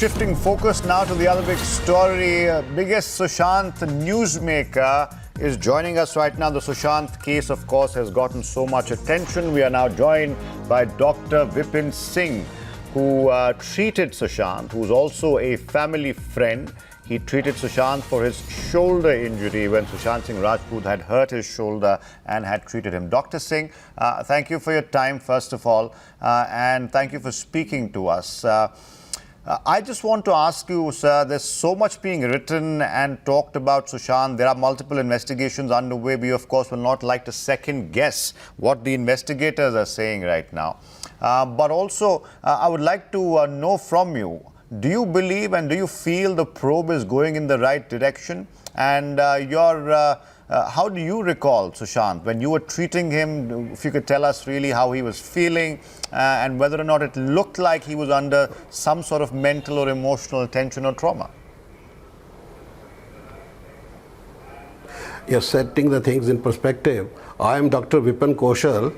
Shifting focus now to the other big story. Biggest Sushant newsmaker is joining us right now. The Sushant case, of course, has gotten so much attention. We are now joined by Dr. Vipin Singh, who treated Sushant, who's also a family friend. He treated Sushant for his shoulder injury when Sushant Singh Rajput had hurt his shoulder and had treated him. Dr. Singh, thank you for your time, first of all, and thank you for speaking to us. I just want to ask you, sir, there's so much being written and talked about Sushant. There are multiple investigations underway. We, of course, will not like to second guess what the investigators are saying right now. But also, I would like to know from you, do you believe and do you feel the probe is going in the right direction? And how do you recall Sushant when you were treating him? If you could tell us really how he was feeling and whether or not it looked like he was under some sort of mental or emotional tension or trauma. Yes, setting the things in perspective. I am Dr. Vipin Kaushal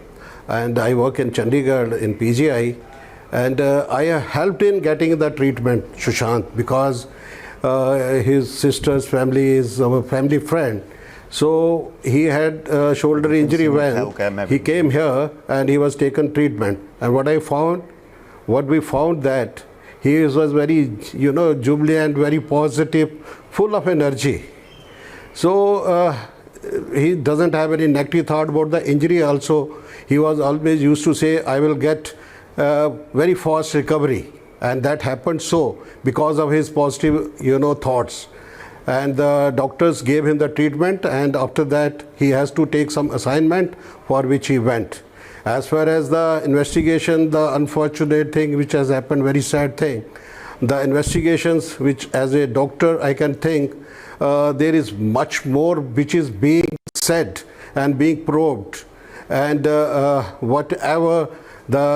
and I work in Chandigarh in PGI, and I helped in getting the treatment Sushant because his sister's family is our family friend. So he had a shoulder injury when he came here and he was taken treatment. And what we found that he was very, jubilant, very positive, full of energy. So he doesn't have any negative thought about the injury also. He was always used to say, I will get very fast recovery. And that happened so because of his positive, thoughts. And the doctors gave him the treatment, and after that he has to take some assignment for which he went. As far as the investigation, the unfortunate thing which has happened, very sad thing, the investigations which as a doctor I can think there is much more which is being said and being probed, and whatever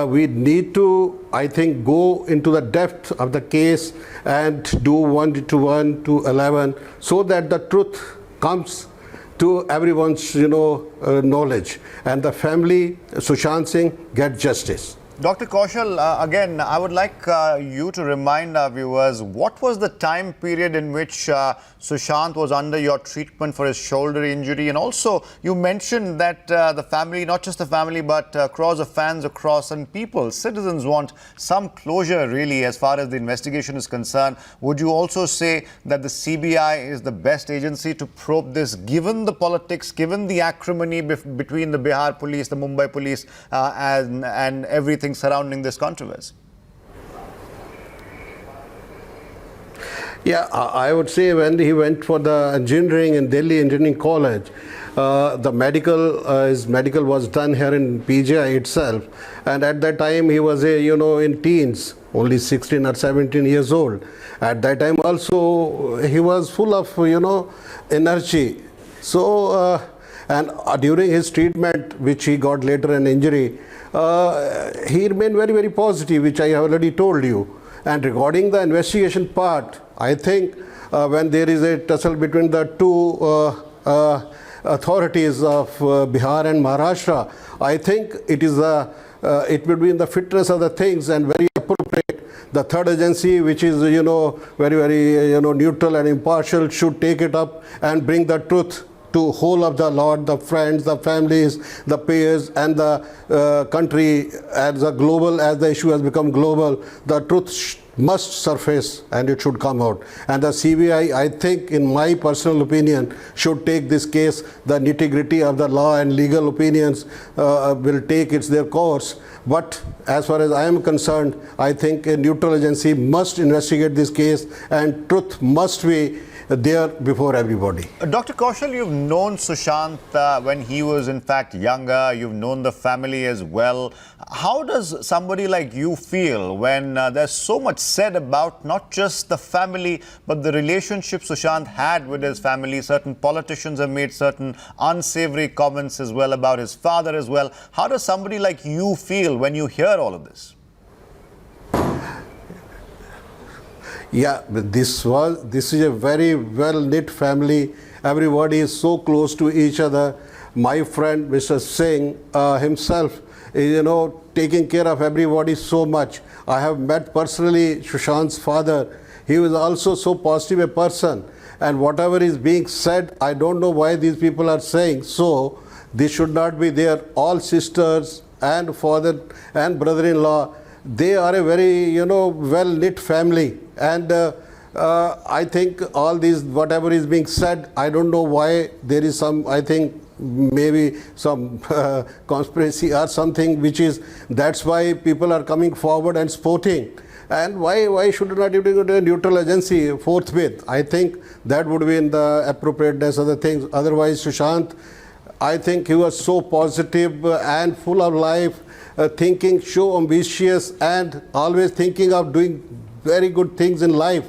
we need to, I think, go into the depth of the case and do 1 to 1 to 11 so that the truth comes to everyone's knowledge and the family Sushant Singh get justice. Dr. Kaushal, again, I would like you to remind our viewers, what was the time period in which Sushant was under your treatment for his shoulder injury? And also, you mentioned that the family, not just the family, but crores of fans across and people, citizens want some closure, really, as far as the investigation is concerned. Would you also say that the CBI is the best agency to probe this, given the politics, given the acrimony between the Bihar police, the Mumbai police, and everything surrounding this controversy? Yeah, I would say when he went for the engineering in Delhi Engineering College, his medical was done here in PGI itself, and at that time he was in teens, only 16 or 17 years old. At that time also he was full of energy. So and during his treatment, which he got later an injury, he remained very, very positive, which I have already told you. And regarding the investigation part, I think when there is a tussle between the two authorities of Bihar and Maharashtra, I think it will be in the fitness of the things and very appropriate. The third agency, which is very, very neutral and impartial, should take it up and bring the truth to whole of the lot, the friends, the families, the peers, and the country as a global, as the issue has become global. The truth must surface and it should come out. And the CBI, I think, in my personal opinion, should take this case. The nitty-gritty of the law and legal opinions will take their course. But as far as I am concerned, I think a neutral agency must investigate this case and truth must be there before everybody. Dr. Kaushal, you've known Sushant when he was in fact younger. You've known the family as well. How does somebody like you feel when there's so much said about not just the family, but the relationship Sushant had with his family? Certain politicians have made certain unsavory comments as well about his father as well. How does somebody like you feel when you hear all of this? Yeah, this is a very well-knit family. Everybody is so close to each other. My friend Mr. Singh himself taking care of everybody so much. I have met personally Sushant's father. He was also so positive a person. And whatever is being said, I don't know why these people are saying so. This should not be there. All sisters and father and brother-in-law, they are a very, well-knit family. And I think all these, whatever is being said, I don't know why there is some, I think, maybe some conspiracy or something, which is, that's why people are coming forward and supporting. And why should not it go to a neutral agency forthwith? I think that would be in the appropriateness of the things. Otherwise, Sushant, I think he was so positive and full of life, thinking, so ambitious, and always thinking of doing very good things in life.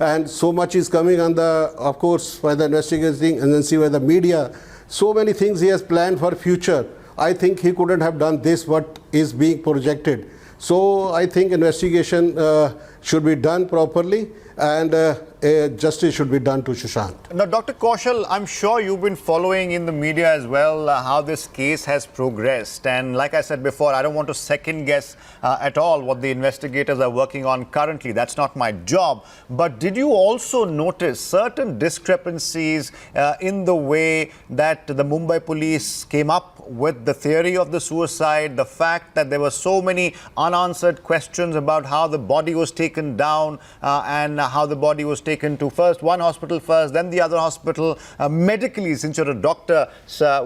And so much is coming on the, of course, by the investigating agency, by the media. So many things he has planned for future. I think he couldn't have done this, what is being projected. So I think investigation should be done properly, and justice should be done to Sushant. Now, Dr. Kaushal, I'm sure you've been following in the media as well how this case has progressed. And like I said before, I don't want to second guess at all what the investigators are working on currently. That's not my job. But did you also notice certain discrepancies in the way that the Mumbai police came up with the theory of the suicide, the fact that there were so many unanswered questions about how the body was taken down and how the body was taken to first one hospital first, then the other hospital. Medically, since you're a doctor,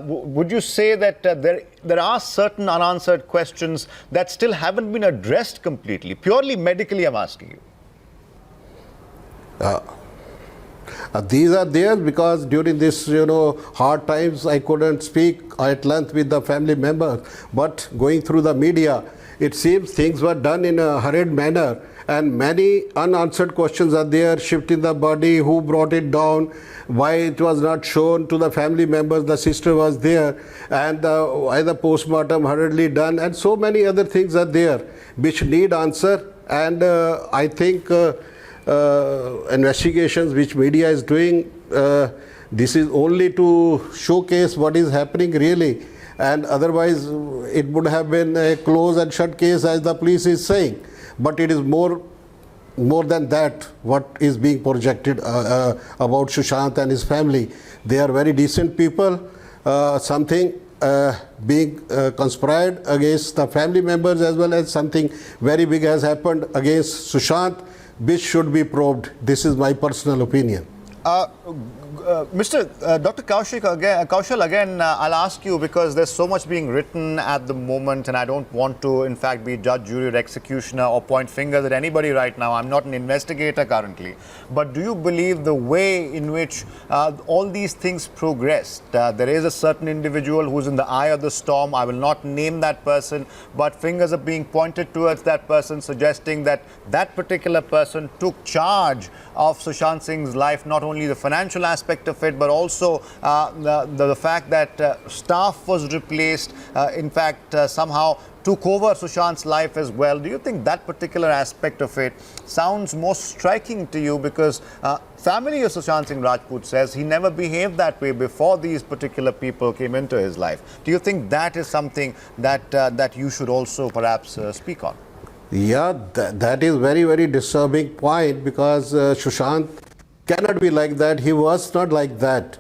would you say that there are certain unanswered questions that still haven't been addressed completely? Purely medically, I'm asking you. These are there because during this, hard times, I couldn't speak at length with the family members. But going through the media, it seems things were done in a hurried manner, and many unanswered questions are there. Shifting the body, who brought it down, why it was not shown to the family members, the sister was there, and why the postmortem hurriedly done, and so many other things are there which need answer. And I think investigations which media is doing, this is only to showcase what is happening really, and otherwise it would have been a close and shut case as the police is saying. But it is more than that what is being projected about Sushant and his family. They are very decent people. Something being conspired against the family members, as well as something very big has happened against Sushant, which should be probed. This is my personal opinion. Dr. Kaushal, again, I'll ask you, because there's so much being written at the moment, and I don't want to, in fact, be judge, jury, or executioner or point fingers at anybody right now. I'm not an investigator currently. But do you believe the way in which all these things progressed? There is a certain individual who's in the eye of the storm. I will not name that person, but fingers are being pointed towards that person, suggesting that that particular person took charge of Sushant Singh's life, not only the financial aspect of it, but also the fact that staff was replaced, in fact, somehow took over Sushant's life as well. Do you think that particular aspect of it sounds most striking to you? Because family of Sushant Singh Rajput says he never behaved that way before these particular people came into his life. Do you think that is something that you should also perhaps speak on? Yeah, that is very, very disturbing point, because Sushant cannot be like that. He was not like that.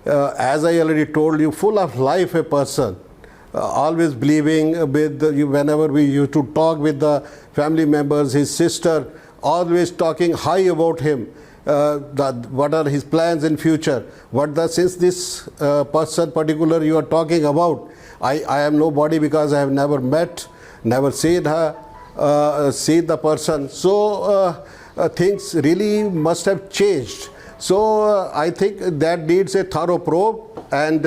As I already told you, full of life a person. Always believing with whenever we used to talk with the family members, his sister, always talking high about him. What are his plans in future? Since this person particular you are talking about, I am nobody, because I have never met, never seen her, seen the person. So things really must have changed. So I think that needs a thorough probe, and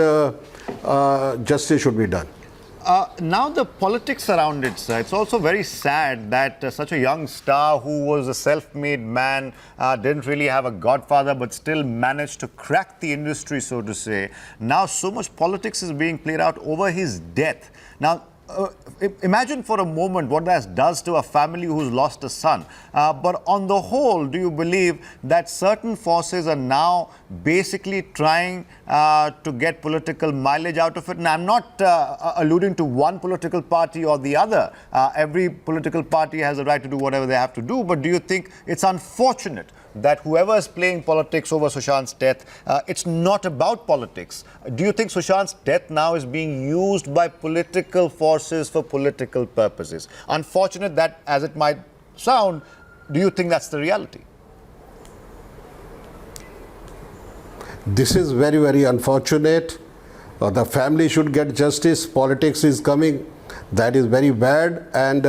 justice should be done. Now the politics around it, sir. It's also very sad that such a young star who was a self-made man, didn't really have a godfather, but still managed to crack the industry, so to say. Now so much politics is being played out over his death. Now, imagine for a moment what that does to a family who's lost a son. But on the whole, do you believe that certain forces are now basically trying to get political mileage out of it? And I'm not alluding to one political party or the other. Every political party has a right to do whatever they have to do. But do you think it's unfortunate that whoever is playing politics over Sushant's death, it's not about politics? Do you think Sushant's death now is being used by political forces for political purposes? Unfortunate that, as it might sound, do you think that's the reality? This is very, very unfortunate. The family should get justice. Politics is coming. That is very bad. And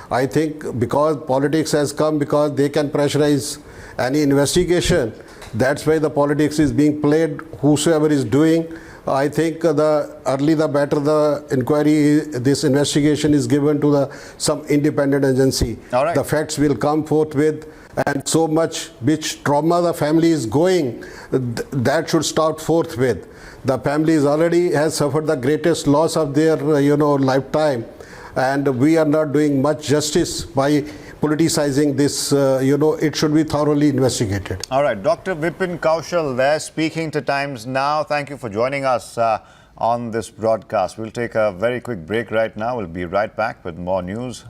I think because politics has come, because they can pressurize any investigation, that's why the politics is being played, whosoever is doing. I think the early the better the inquiry, this investigation is given to some independent agency. All right. The facts will come forthwith, and so much which trauma the family is going, that should start forthwith. The family is already has suffered the greatest loss of their lifetime, and we are not doing much justice by politicizing this. It should be thoroughly investigated. All right, Dr. Vipin Kaushal there, speaking to Times Now. Thank you for joining us on this broadcast. We'll take a very quick break right now. We'll be right back with more news.